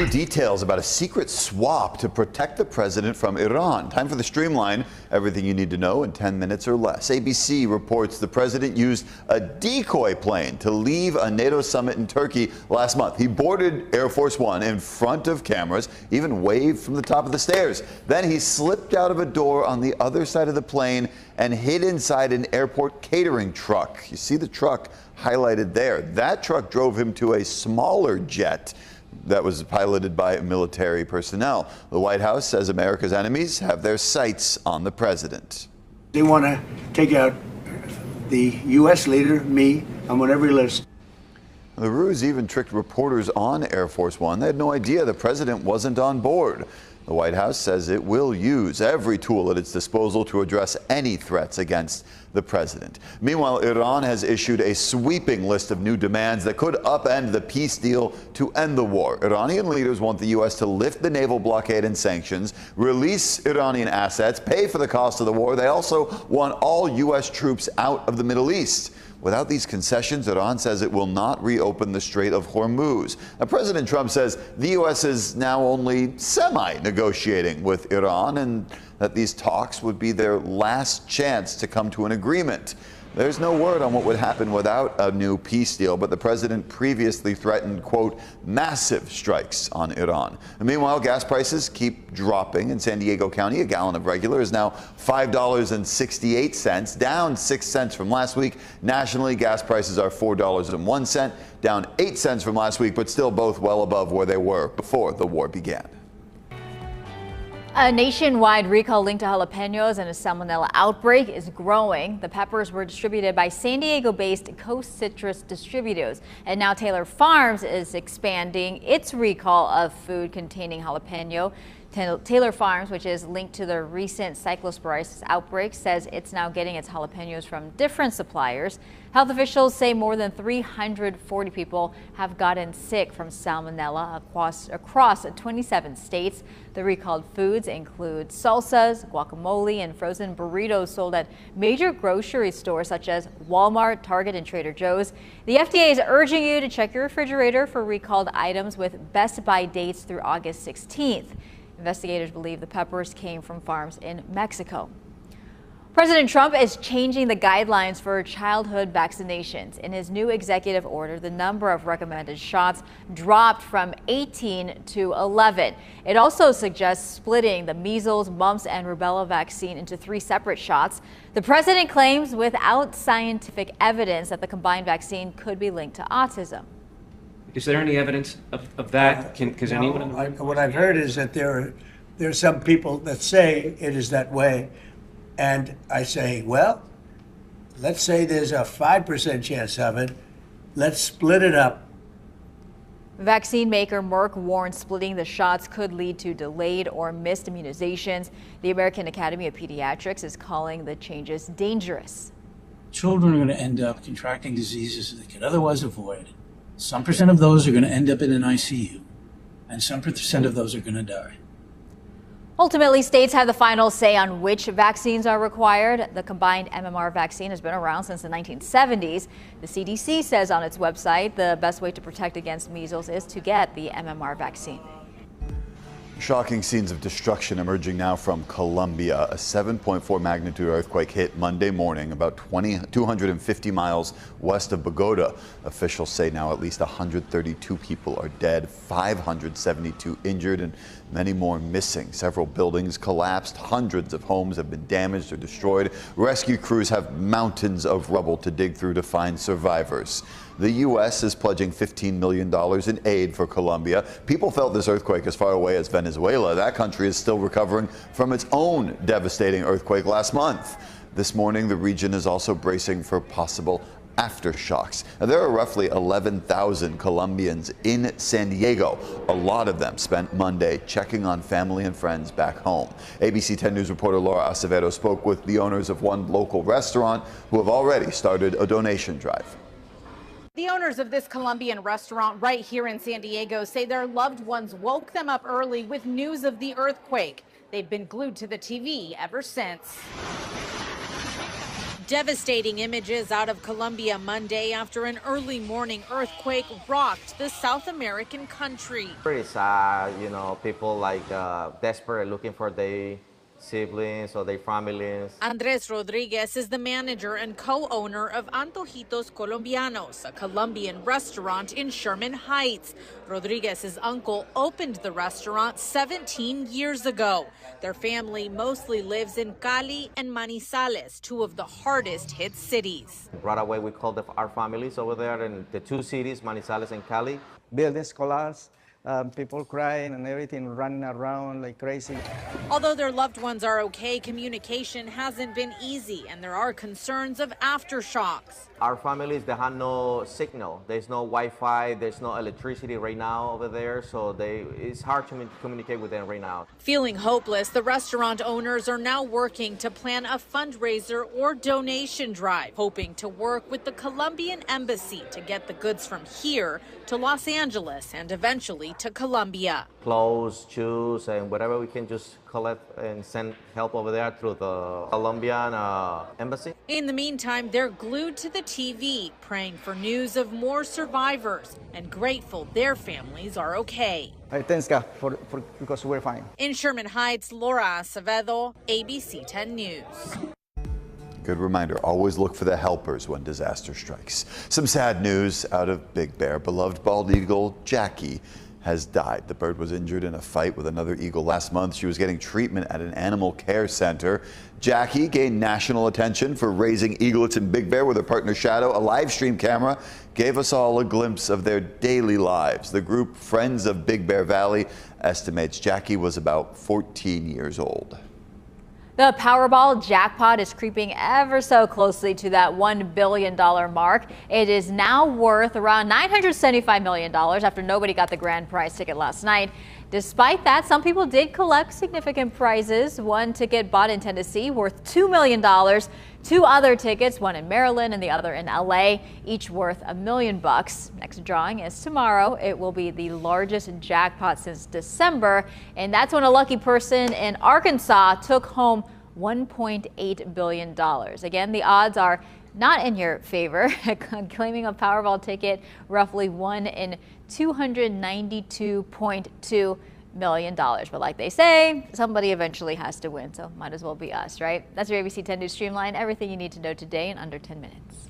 New details about a secret swap to protect the president from Iran. Time for the Streamline. Everything you need to know in 10 minutes or less. ABC reports the president used a decoy plane to leave a NATO summit in Turkey last month. He boarded Air Force One in front of cameras, even waved from the top of the stairs. Then he slipped out of a door on the other side of the plane and hid inside an airport catering truck. You see the truck highlighted there. That truck drove him to a smaller jet that was piloted by military personnel. The White House says America's enemies have their sights on the president. They want to take out the U.S. leader, me, I'm on every list. The ruse even tricked reporters on Air Force One. They had no idea the president wasn't on board. The White House says it will use every tool at its disposal to address any threats against the president. Meanwhile, Iran has issued a sweeping list of new demands that could upend the peace deal to end the war. Iranian leaders want the U.S. to lift the naval blockade and sanctions, release Iranian assets, pay for the cost of the war. They also want all U.S. troops out of the Middle East. Without these concessions, Iran says it will not reopen the Strait of Hormuz. Now, President Trump says the U.S. is now only semi-negotiating with Iran and that these talks would be their last chance to come to an agreement. There's no word on what would happen without a new peace deal, but the president previously threatened, quote, massive strikes on Iran. And meanwhile, gas prices keep dropping. In San Diego County, a gallon of regular is now $5.68, down 6 cents from last week. Nationally, gas prices are $4.01, down 8 cents from last week, but still both well above where they were before the war began. A nationwide recall linked to jalapenos and a salmonella outbreak is growing. The peppers were distributed by San Diego-based Coast Citrus Distributors, and now Taylor Farms is expanding its recall of food containing jalapeno. Taylor Farms, which is linked to the recent cyclosporiasis outbreak, says it's now getting its jalapenos from different suppliers. Health officials say more than 340 people have gotten sick from salmonella across 27 states. The recalled foods include salsas, guacamole, and frozen burritos sold at major grocery stores such as Walmart, Target, and Trader Joe's. The FDA is urging you to check your refrigerator for recalled items with best by dates through August 16th. Investigators believe the peppers came from farms in Mexico. President Trump is changing the guidelines for childhood vaccinations. In his new executive order, the number of recommended shots dropped from 18 to 11. It also suggests splitting the measles, mumps, and rubella vaccine into 3 separate shots. The president claims without scientific evidence that the combined vaccine could be linked to autism. Is there any evidence of that? What I've heard is that there are some people that say it is that way. And I say, well, let's say there's a 5% chance of it. Let's split it up. Vaccine maker Merck warns splitting the shots could lead to delayed or missed immunizations. The American Academy of Pediatrics is calling the changes dangerous. Children are going to end up contracting diseases they could otherwise avoid. Some percent of those are going to end up in an ICU, and some percent of those are going to die. Ultimately, states have the final say on which vaccines are required. The combined MMR vaccine has been around since the 1970s. The CDC says on its website the best way to protect against measles is to get the MMR vaccine. Shocking scenes of destruction emerging now from Colombia. A 7.4 magnitude earthquake hit Monday morning about 250 miles west of Bogota. Officials say now at least 132 people are dead, 572 injured, and many more missing. Several buildings collapsed. Hundreds of homes have been damaged or destroyed. Rescue crews have mountains of rubble to dig through to find survivors. The U.S. is pledging $15 million in aid for Colombia. People felt this earthquake as far away as Venezuela. That country is still recovering from its own devastating earthquake last month. This morning, the region is also bracing for possible aftershocks. Now, there are roughly 11,000 Colombians in San Diego. A lot of them spent Monday checking on family and friends back home. ABC 10 News reporter Laura Acevedo spoke with the owners of one local restaurant who have already started a donation drive. The owners of this Colombian restaurant right here in San Diego say their loved ones woke them up early with news of the earthquake. They've been glued to the TV ever since. Devastating images out of Colombia Monday after an early morning earthquake rocked the South American country. Pretty sad, you know, people like desperate looking for their siblings or their families. Andres Rodriguez is the manager and co-owner of Antojitos Colombianos, a Colombian restaurant in Sherman Heights. Rodriguez's uncle opened the restaurant 17 years ago. Their family mostly lives in Cali and Manizales, two of the hardest hit cities. Right away, we called our families over there in the two cities, Manizales and Cali. Buildings collapsed, people crying and everything, running around like crazy. Although their loved ones are okay, communication hasn't been easy, and there are concerns of aftershocks. Our families, they have no signal. There's no Wi-Fi, there's no electricity right now over there, so it's hard to communicate with them right now. Feeling hopeless, the restaurant owners are now working to plan a fundraiser or donation drive, hoping to work with the Colombian embassy to get the goods from here to Los Angeles and eventually to Colombia. Clothes, shoes, and whatever we can just collect and send help over there through the Colombian embassy. In the meantime, they're glued to the TV, praying for news of more survivors and grateful their families are okay. Thanks God because we're fine. In Sherman Heights, Laura Acevedo, ABC 10 News. Good reminder, always look for the helpers when disaster strikes. Some sad news out of Big Bear. Beloved bald eagle Jackie has died. The bird was injured in a fight with another eagle last month. She was getting treatment at an animal care center. Jackie gained national attention for raising eaglets in Big Bear with her partner Shadow. A live stream camera gave us all a glimpse of their daily lives. The group Friends of Big Bear Valley estimates Jackie was about 14 years old. The Powerball jackpot is creeping ever so closely to that $1 billion mark. It is now worth around $975 million after nobody got the grand prize ticket last night. Despite that, some people did collect significant prizes. One ticket bought in Tennessee worth $2 million. Two other tickets, one in Maryland and the other in LA, each worth $1 million. Next drawing is tomorrow. It will be the largest jackpot since December, and that's when a lucky person in Arkansas took home $1.8 billion. Again, the odds are not in your favor. Claiming a Powerball ticket, roughly 1 in 292.2 million dollars. But like they say, somebody eventually has to win, so might as well be us, right? That's your ABC 10 News Streamline. Everything you need to know today in under 10 minutes.